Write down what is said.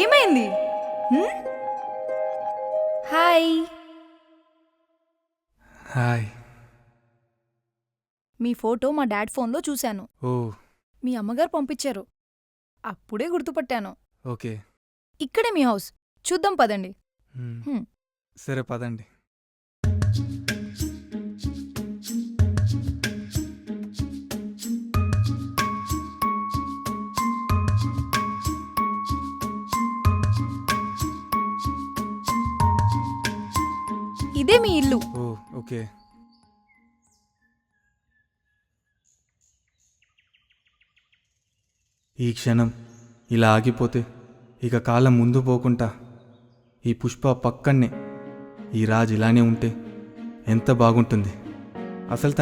ఏమైంది? Hi. Hi. మీ photo మా dad ఫోన్లో చూశాను. ఓ మీ అమ్మగారు పంపించారు. అప్పుడే గుర్తుపట్టాను. ఓకే. ఇక్కడే మీ హౌస్. చూద్దాం పదండి. సరే పదండి. ఇదే మీ ఇల్లు. ఓ ఓకే. ఈ క్షణం ఇలా ఆగిపోతే ఇక కాలం ముందు పోకుండా ఈ పుష్ప పక్కనే ఈ రాజ్ ఇలానే ఉంటే ఎంత బాగుంటుంది. అసలు